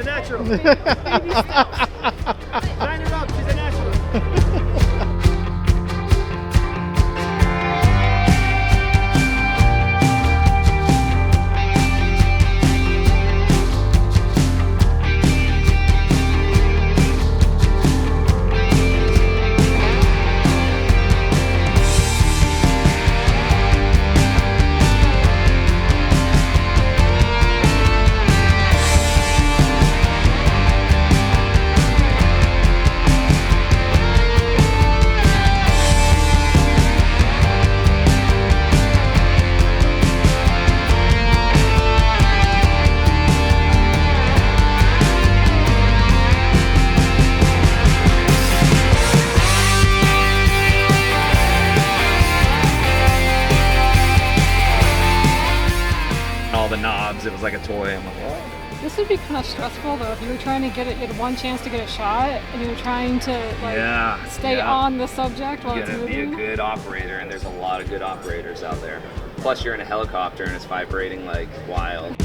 a natural. Baby steps. Line her up, she's a natural. The knobs, it was like a toy. I'm like, what? This would be kind of stressful though if you were trying to get it, you had one chance to get a shot and you were trying to like stay on the subject while it's moving. You gotta be a good operator, and there's a lot of good operators out there. Plus you're in a helicopter and it's vibrating like wild.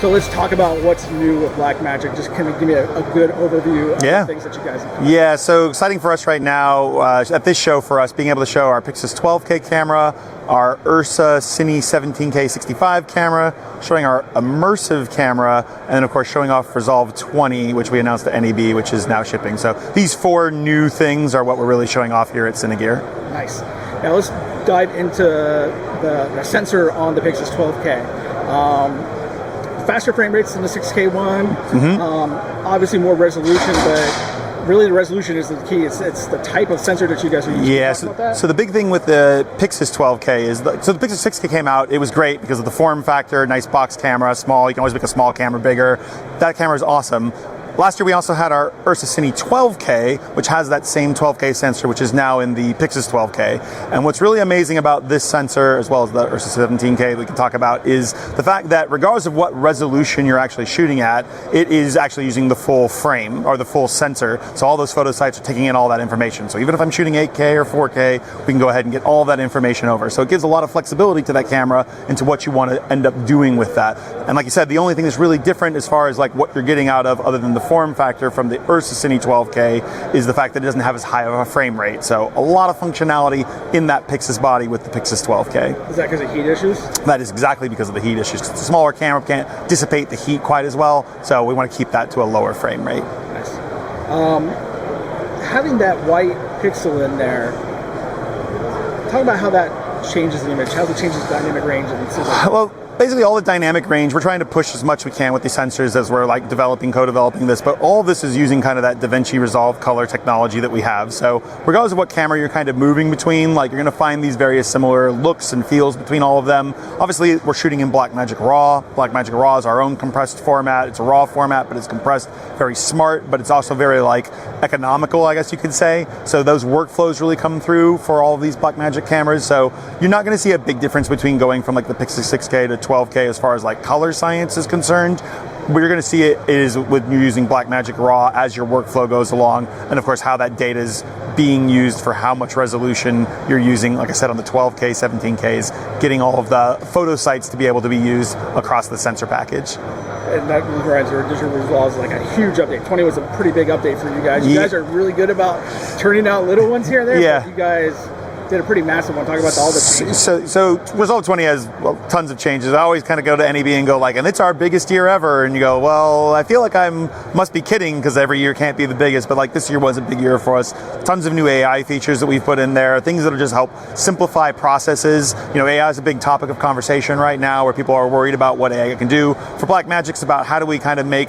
So let's talk about what's new with Blackmagic. Just kind of give me a good overview of the things that you guys have done. Yeah, so exciting for us right now at this show for us, being able to show our Pixis 12K camera, our Ursa Cine 17K 65 camera, showing our immersive camera, and then of course showing off Resolve 20, which we announced at NEB, which is now shipping. So these four new things are what we're really showing off here at Cine Gear. Nice. Now let's dive into the sensor on the Pixis 12K. Faster frame rates than the 6K one, obviously more resolution, but really the resolution is the key. It's the type of sensor that you guys are using. Yeah, so the big thing with the Pixis 12K is, so the Pixis 6K came out, it was great because of the form factor, nice box camera, small, you can always make a small camera bigger. That camera is awesome. Last year we also had our Ursa Cine 12K, which has that same 12K sensor, which is now in the Pixis 12K. And what's really amazing about this sensor, as well as the Ursa 17K we can talk about, is the fact that regardless of what resolution you're actually shooting at, it is actually using the full frame, or the full sensor. So all those photo sites are taking in all that information. So even if I'm shooting 8K or 4K, we can go ahead and get all that information over. So it gives a lot of flexibility to that camera into what you want to end up doing with that. And like you said, the only thing that's really different as far as like what you're getting out of, other than the form factor from the Ursa Cine 12K, is the fact that it doesn't have as high of a frame rate. So a lot of functionality in that Pixis body with the Pixis 12K. Is that because of heat issues? That is exactly because of the heat issues. It's a smaller camera, can't dissipate the heat quite as well, so we want to keep that to a lower frame rate. Nice. Having that white pixel in there, talk about how that changes the image, how it changes dynamic range. Well, basically all the dynamic range, we're trying to push as much we can with these sensors as we're like co-developing this, but all of this is using kind of that DaVinci Resolve color technology that we have. So regardless of what camera you're kind of moving between, like you're going to find these various similar looks and feels between all of them. Obviously we're shooting in Blackmagic RAW. Blackmagic RAW is our own compressed format. It's a RAW format, but it's compressed, very smart, but it's also very like economical, I guess you could say. So those workflows really come through for all of these Blackmagic cameras. So you're not going to see a big difference between going from like the Pixis 6K to 12K as far as like color science is concerned. What you're going to see it is when you're using Blackmagic RAW as your workflow goes along, and of course how that data is being used for how much resolution you're using, like I said, on the 12K, 17Ks, getting all of the photo sites to be able to be used across the sensor package. And that reminds me, DaVinci Resolve is like a huge update. 20 was a pretty big update for you guys. You guys are really good about turning out little ones here and there, but you guys did a pretty massive one. Talk about all the changes. So Resolve 20 has tons of changes. I always kind of go to NAB and go like, and it's our biggest year ever. And you go, well, I feel like I must be kidding because every year can't be the biggest. But like this year was a big year for us. Tons of new AI features that we've put in there. Things that'll just help simplify processes. You know, AI is a big topic of conversation right now where people are worried about what AI can do. For Blackmagic, it's about how do we kind of make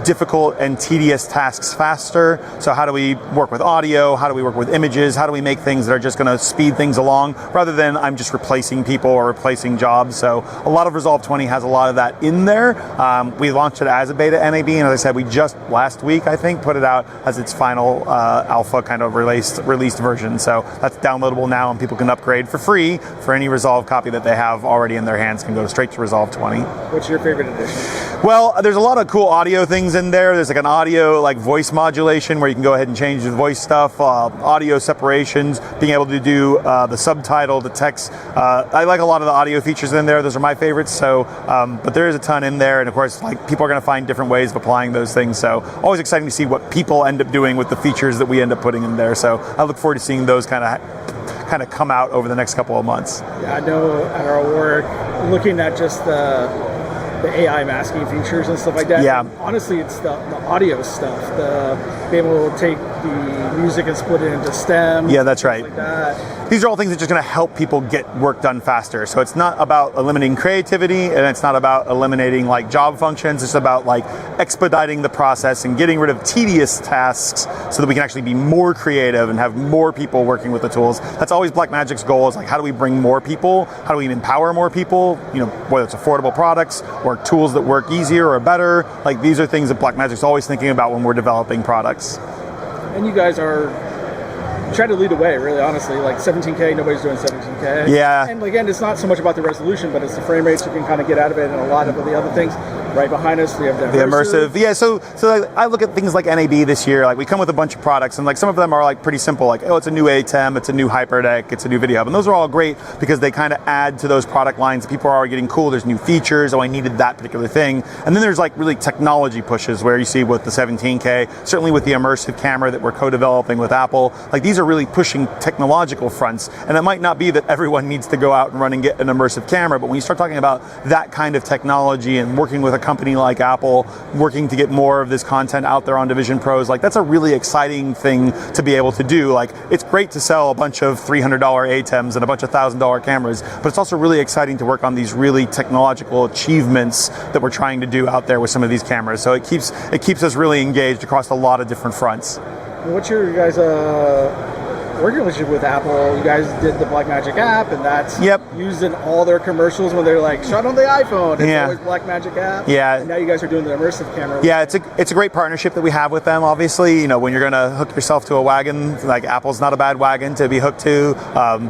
difficult and tedious tasks faster. So how do we work with audio? How do we work with images? How do we make things that are just going to speed things along rather than I'm just replacing people or replacing jobs? So a lot of Resolve 20 has a lot of that in there. We launched it as a beta NAB, and as I said, we just last week, I think, put it out as its final alpha kind of released version. So that's downloadable now, and people can upgrade for free for any Resolve copy that they have already in their hands. Can go straight to Resolve 20. What's your favorite edition? Well, there's a lot of cool audio things in there. There's like an audio like voice modulation where you can go ahead and change the voice stuff, audio separations, being able to do the subtitle, the text. I like a lot of the audio features in there. Those are my favorites. So, but there is a ton in there, and of course, like people are going to find different ways of applying those things. So, always exciting to see what people end up doing with the features that we end up putting in there. So, I look forward to seeing those kind of come out over the next couple of months. Yeah, I know at our work, looking at just the AI masking features and stuff like that. Yeah. And honestly, it's the audio stuff. Being able to take the music and split it into stems. Yeah, that's right. Like that. These are all things that are just going to help people get work done faster. So it's not about eliminating creativity, and it's not about eliminating like job functions. It's about like expediting the process and getting rid of tedious tasks so that we can actually be more creative and have more people working with the tools. That's always Blackmagic's goal, is like how do we bring more people? How do we empower more people? You know, whether it's affordable products or tools that work easier or better. Like these are things that Blackmagic's always thinking about when we're developing products. And you guys are trying to lead the way, really, honestly. Like 17K, nobody's doing 17K. Yeah. And again, it's not so much about the resolution, but it's the frame rates you can kind of get out of it, and a lot of the other things. Right behind us, we have the immersive. Yeah, so I look at things like NAB this year. Like we come with a bunch of products, and like some of them are like pretty simple. Like, oh, it's a new ATEM, it's a new HyperDeck, it's a new video hub, and those are all great because they kind of add to those product lines. People are already getting cool. There's new features. Oh, I needed that particular thing. And then there's like really technology pushes where you see with the 17K, certainly with the immersive camera that we're co-developing with Apple. Like these are really pushing technological fronts, and it might not be that everyone needs to go out and run and get an immersive camera, but when you start talking about that kind of technology and working with a company like Apple, working to get more of this content out there on DaVinci Pros, like that's a really exciting thing to be able to do. Like it's great to sell a bunch of $300 ATEMs and a bunch of $1,000 cameras, but it's also really exciting to work on these really technological achievements that we're trying to do out there with some of these cameras. So it keeps us really engaged across a lot of different fronts. What's your guys' working relationship with Apple? You guys did the Blackmagic app, and that's used in all their commercials when they're like shot on the iPhone. It's always Blackmagic app. Yeah. And now you guys are doing the immersive camera. Yeah, it's a great partnership that we have with them. Obviously, you know, when you're going to hook yourself to a wagon, like Apple's not a bad wagon to be hooked to.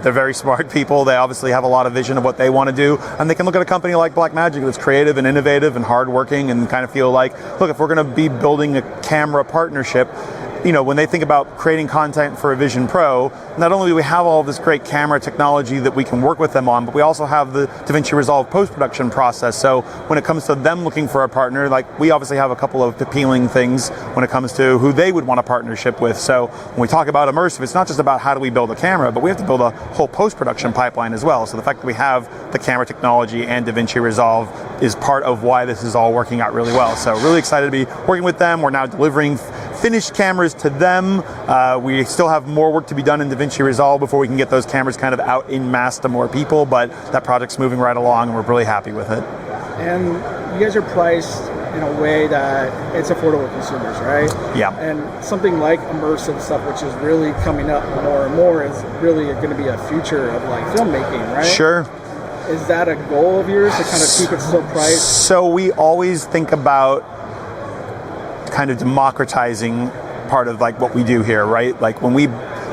They're very smart people. They obviously have a lot of vision of what they want to do, and they can look at a company like Blackmagic that's creative and innovative and hardworking, and kind of feel like, look, if we're going to be building a camera partnership, you know, when they think about creating content for a Vision Pro, not only do we have all this great camera technology that we can work with them on, but we also have the DaVinci Resolve post-production process. So when it comes to them looking for a partner, like, we obviously have a couple of appealing things when it comes to who they would want a partnership with. So when we talk about immersive, it's not just about how do we build a camera, but we have to build a whole post-production pipeline as well. So the fact that we have the camera technology and DaVinci Resolve is part of why this is all working out really well. So really excited to be working with them. We're now delivering finished cameras to them. We still have more work to be done in DaVinci Resolve before we can get those cameras kind of out in mass to more people, but that project's moving right along and we're really happy with it. And you guys are priced in a way that it's affordable to consumers, right? Yeah. And something like immersive stuff, which is really coming up more and more, is really going to be a future of like filmmaking, right? Sure. Is that a goal of yours to kind of keep it still priced? So we always think about kind of democratizing part of like what we do here, right? Like when we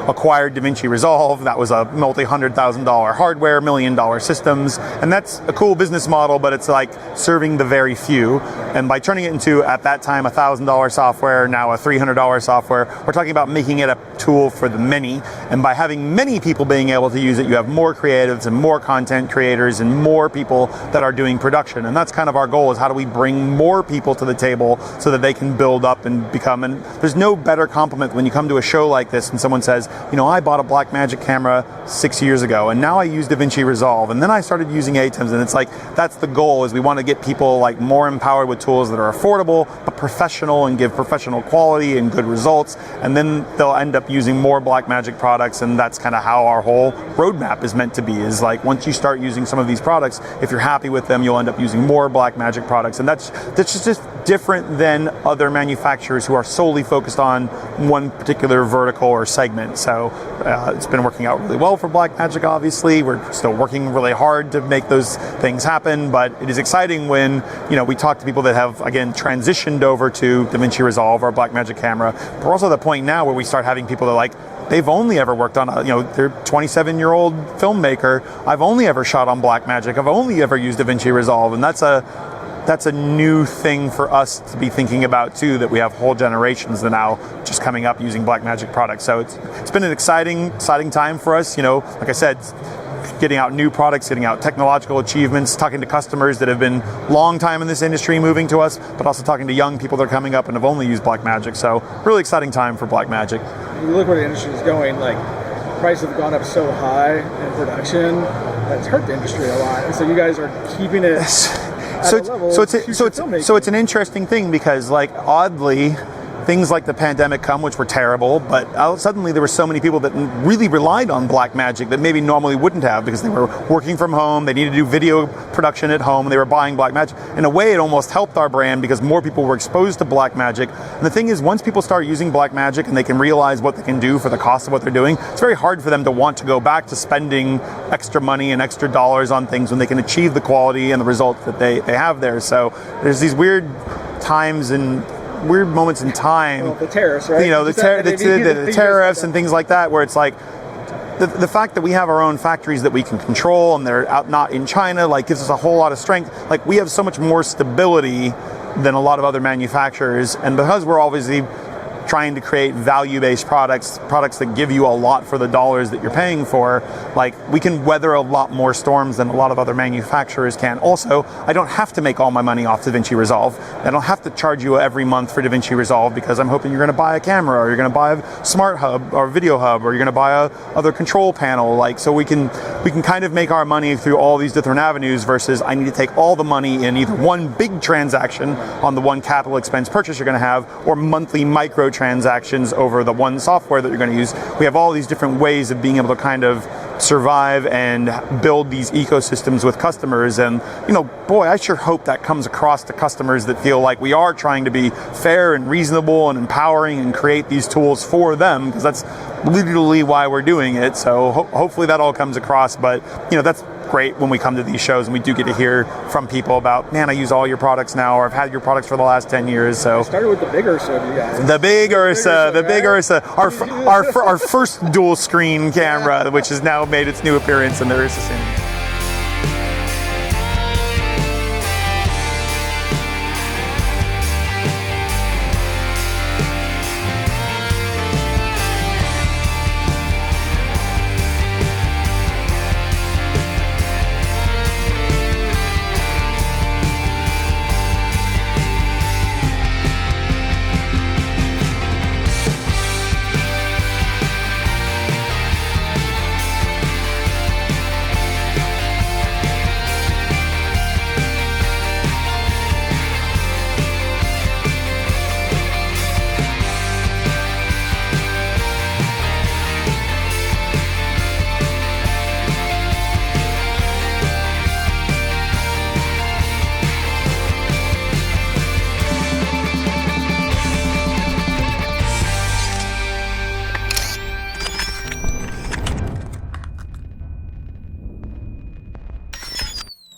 acquired DaVinci Resolve, that was a multi-$100,000 hardware, $1 million systems, and that's a cool business model, but it's like serving the very few. And by turning it into, at that time, $1,000 software, now a $300 software, we're talking about making it a tool for the many. And by having many people being able to use it, you have more creatives and more content creators and more people that are doing production. And that's kind of our goal, is how do we bring more people to the table so that they can build up and become, and there's no better compliment when you come to a show like this and someone says, you know, I bought a Blackmagic camera 6 years ago and now I use DaVinci Resolve and then I started using ATEMs, and it's like, that's the goal, is we want to get people like more empowered with tools that are affordable but professional and give professional quality and good results, and then they'll end up using more Blackmagic products. And that's kind of how our whole roadmap is meant to be, is like, once you start using some of these products, if you're happy with them, you'll end up using more Blackmagic products. And that's just different than other manufacturers who are solely focused on one particular vertical or segment. So it's been working out really well for Blackmagic, obviously. We're still working really hard to make those things happen, but it is exciting when, you know, we talk to people that have, again, transitioned over to DaVinci Resolve, our Blackmagic camera. But we're also at the point now where we start having people that are like, they've only ever worked on they're 27-year-old filmmaker. I've only ever shot on Blackmagic. I've only ever used DaVinci Resolve, and that's a new thing for us to be thinking about too, that we have whole generations that now just coming up using Blackmagic products. So it's been an exciting time for us. You know, like I said, getting out new products, getting out technological achievements, talking to customers that have been long time in this industry moving to us, but also talking to young people that are coming up and have only used Blackmagic. So really exciting time for Blackmagic. You look where the industry is going, like prices have gone up so high in production that's hurt the industry a lot. And so you guys are keeping it So it's an interesting thing, because like, oddly, things like the pandemic come, which were terrible, but suddenly there were so many people that really relied on Blackmagic that maybe normally wouldn't have, because they were working from home, they needed to do video production at home, and they were buying Blackmagic. In a way, it almost helped our brand because more people were exposed to Blackmagic. And the thing is, once people start using Blackmagic and they can realize what they can do for the cost of what they're doing, it's very hard for them to want to go back to spending extra money and extra dollars on things when they can achieve the quality and the results that they have there. So there's these weird times and weird moments in time. Well, the tariffs, right? You know, the tariffs and things like that, where it's like, the fact that we have our own factories that we can control and they're out not in China, like, gives us a whole lot of strength. Like, we have so much more stability than a lot of other manufacturers, and because we're obviously trying to create value-based products that give you a lot for the dollars that you're paying for, like, we can weather a lot more storms than a lot of other manufacturers can. Also, I don't have to make all my money off DaVinci Resolve. I don't have to charge you every month for DaVinci Resolve because I'm hoping you're going to buy a camera, or you're going to buy a smart hub or video hub, or you're going to buy a other control panel. Like, so we can kind of make our money through all these different avenues, versus I need to take all the money in either one big transaction on the one capital expense purchase you're going to have, or monthly micro transactions over the one software that you're going to use. We have all these different ways of being able to kind of survive and build these ecosystems with customers. And, boy, I sure hope that comes across to customers that feel like we are trying to be fair and reasonable and empowering and create these tools for them, because that's literally why we're doing it. So hopefully that all comes across. But, that's great when we come to these shows and we do get to hear from people about, man, I use all your products now, or I've had your products for the last 10 years. So I started with the big Ursa, you guys. The big Ursa, our first dual screen camera, which has now made its new appearance in the Ursa Cine.